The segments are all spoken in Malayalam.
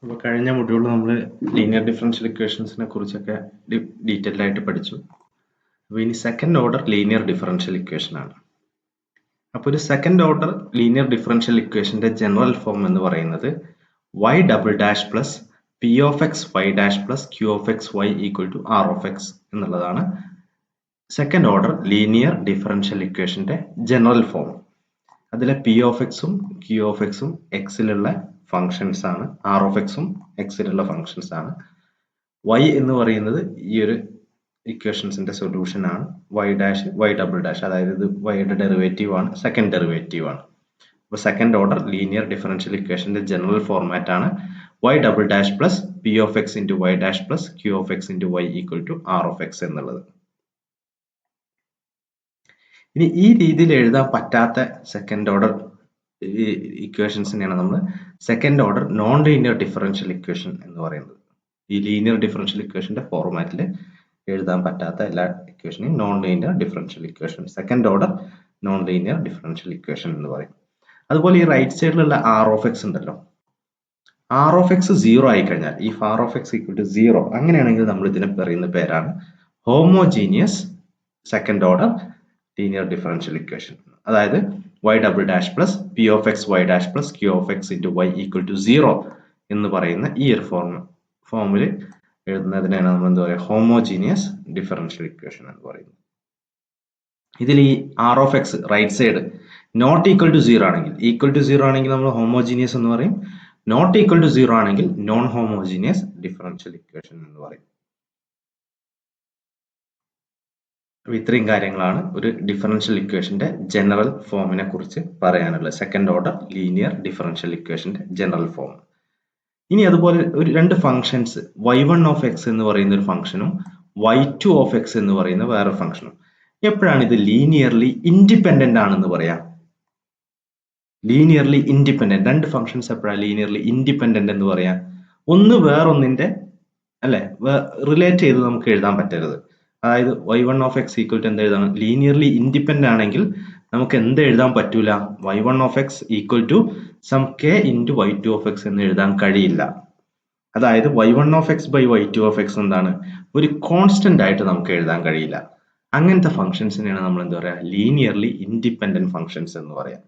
അപ്പോൾ കഴിഞ്ഞ മൊഡ്യൂളിൽ നമ്മൾ ലീനിയർ ഡിഫറൻഷ്യൽ ഇക്വേഷൻസിനെ കുറിച്ചൊക്കെ ഡീറ്റെയിൽഡ് ആയിട്ട് പഠിച്ചു. അപ്പോൾ ഇനി second order linear differential equation ആണ്. അപ്പോൾ ഒരു സെക്കൻഡ് ഓർഡർ ലീനിയർ ഡിഫറൻഷ്യൽ ഇക്വേഷന്റെ ജനറൽ ഫോം എന്ന് പറയുന്നത് y double dash plus P of X Y dash plus Q of X Y equal to R of X എന്നുള്ളതാണ് സെക്കൻഡ് ഓർഡർ ലീനിയർ ഡിഫറൻഷ്യൽ ഇക്വേഷന്റെ ജനറൽ ഫോം. അതിലെ പി ഓഫ് എക്സും ക്യൂ ഓഫ് എക്സും എക്സിലുള്ള ഫങ്ഷൻസ് ആണ്, ആർ ഓഫ് എക്സും എക്സിലുള്ള ഫങ്ഷൻസ് ആണ്. y എന്ന് പറയുന്നത് ഈ ഒരു ഇക്വേഷൻസിന്റെ സൊല്യൂഷൻ ആണ്. y dash y double dash, അതായത് ഇത് yയുടെ ഡെറിവേറ്റീവ് ആണ്, സെക്കൻഡ് ഡെറിവേറ്റീവ് ആണ്. അപ്പോൾ സെക്കൻഡ് ഓർഡർ ലീനിയർ ഡിഫറൻഷ്യൽ ഇക്വേഷന്റെ ജനറൽ ഫോർമാറ്റ് ആണ് y double dash plus P of X into Y dash plus Q of X into Y equal to R of X എന്നുള്ളത്. ഇനി ഈ രീതിയിൽ എഴുതാൻ പറ്റാത്ത സെക്കൻഡ് ഓർഡർ ഇക്വേഷൻസിനെയാണ് നമ്മൾ second order non linear differential equation എന്ന് പറയുന്നത്. ഈ ലീനിയർ ഡിഫറൻഷ്യൽ ഇക്വേഷന്റെ ഫോർമാറ്റിൽ എഴുതാൻ പറ്റാത്ത എല്ലാ ഇക്വേഷനെയും non linear differential equation, second order non linear differential equation എന്ന് പറയും. അതുപോലെ ഈ റൈറ്റ് സൈഡിലുള്ള ആർ ഓഫ് എക്സ് ഉണ്ടല്ലോ, ആർ ഓഫ് എക്സ് 0 ആയി കഴിഞ്ഞാൽ, ഈ R of X equal to 0 അങ്ങനെയാണെങ്കിൽ നമ്മൾ ഇതിനെ പറയുന്ന പേരാണ് homogeneous second order linear differential equation. അതായത് y double dash plus P of X Y dash plus Q of X into Y equal to 0 എന്ന് പറയുന്ന ഈ ഒരു ഫോമിൽ എഴുതുന്നതിനാണ് നമ്മൾ എന്താ പറയുക, ഹോമോജീനിയസ് ഡിഫറൻഷ്യൽ ഇക്വേഷൻ എന്ന് പറയുന്നത്. ഇതിൽ ഈ R of X right side not equal to 0 ആണെങ്കിൽ, ഈക്വൽ ടു 0 ആണെങ്കിൽ നമ്മൾ ഹോമോജീനിയസ് എന്ന് പറയും, നോട്ട് ഈക്വൽ ടു 0 ആണെങ്കിൽ നോൺ ഹോമോജീനിയസ് ഡിഫറൻഷ്യൽ ഇക്വേഷൻ എന്ന് പറയും. ഇത്രയും കാര്യങ്ങളാണ് ഒരു ഡിഫറൻഷ്യൽ ഇക്വേഷന്റെ ജനറൽ ഫോമിനെ കുറിച്ച് പറയാനുള്ളത്, സെക്കൻഡ് ഓർഡർ ലീനിയർ ഡിഫറൻഷ്യൽ ഇക്വേഷന്റെ ജനറൽ ഫോം. ഇനി അതുപോലെ ഒരു രണ്ട് ഫംഗ്ഷൻസ് y1 ഓഫ് എക്സ് എന്ന് പറയുന്ന ഒരു ഫംഗ്ഷനും y2 ഓഫ് എക്സ് എന്ന് പറയുന്ന വേറെ ഫംഗ്ഷനും എപ്പോഴാണ് ഇത് ലീനിയർലി ഇൻഡിപെൻഡന്റ് ആണെന്ന് പറയാം? ലീനിയർലി ഇൻഡിപെൻഡന്റ് രണ്ട് ഫംഗ്ഷൻസ് എപ്പോഴാണ് ലീനിയർലി ഇൻഡിപെൻഡന്റ് എന്ന് പറയാം? ഒന്ന് വേറൊന്നിന്റെ അല്ലെ റിലേറ്റ് ചെയ്ത് നമുക്ക് എഴുതാൻ പറ്റരുത്. അതായത് y1 of X equal to എന്ത് എഴുതണം? ലീനിയർലി ഇൻഡിപെൻഡന്റ് ആണെങ്കിൽ നമുക്ക് എന്ത് എഴുതാൻ പറ്റൂല? y1 of X equal to some k into y2 of X എന്ന് എഴുതാൻ കഴിയില്ല. അതായത് y1 of X by y2 of X എന്താണ്? ഒരു കോൺസ്റ്റന്റ് ആയിട്ട് നമുക്ക് എഴുതാൻ കഴിയില്ല. അങ്ങനത്തെ ഫംഗ്ഷൻസിനെയാണ് നമ്മൾ എന്താ പറയാ, ലീനിയർലി ഇൻഡിപെൻഡന്റ് ഫംഗ്ഷൻസ് എന്ന് പറയാം.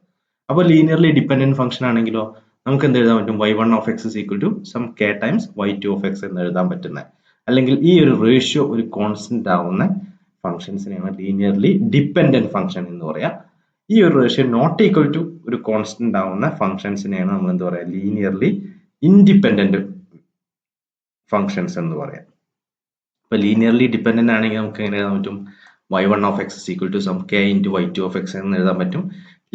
അപ്പോൾ ലീനിയർലി ഡിപെൻഡന്റ് ഫംഗ്ഷൻ ആണെങ്കിലോ നമുക്ക് എന്ത് എഴുതാൻ പറ്റും? y1 of X equal to some k times y2 of X എന്ന് എഴുതാൻ പറ്റുന്നത്. അല്ലെങ്കിൽ ഈ ഒരു റേഷ്യോ ഒരു കോൺസ്റ്റന്റ് ആവുന്ന ഫംഗ്ഷൻസിനെയാണ് ലീനിയർലി ഡിപെൻഡന്റ് ഫംഗ്ഷൻ എന്ന് പറയാം. ഈ ഒരു റേഷ്യോ നോട്ട് ഈക്വൽ ടു ഒരു കോൺസ്റ്റന്റ് ആവുന്ന ഫംഗ്ഷൻസിനെയാണ് നമ്മൾ എന്താ പറയാ, ലീനിയർലി ഇൻഡിപെൻഡന്റ് ഫംഗ്ഷൻസ് എന്ന് പറയാം. ഇപ്പൊ ലീനിയർലി ഡിപെൻഡന്റ് ആണെങ്കിൽ നമുക്ക് എങ്ങനെ എഴുതാൻ പറ്റും? y1 of X equal to some k into y2 of X എന്ന് എഴുതാൻ പറ്റും.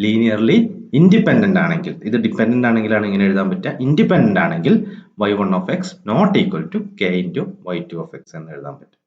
ലീനിയർലി ഇൻഡിപെൻഡന്റ് ആണെങ്കിൽ, ഇത് ഡിപെൻഡന്റ് ആണെങ്കിലാണ് ഇങ്ങനെ എഴുതാൻ പറ്റുക. ഇൻഡിപെൻഡന്റ് ആണെങ്കിൽ y1 of X not equal to k into y2 of X എന്ന് എഴുതാൻ പറ്റും.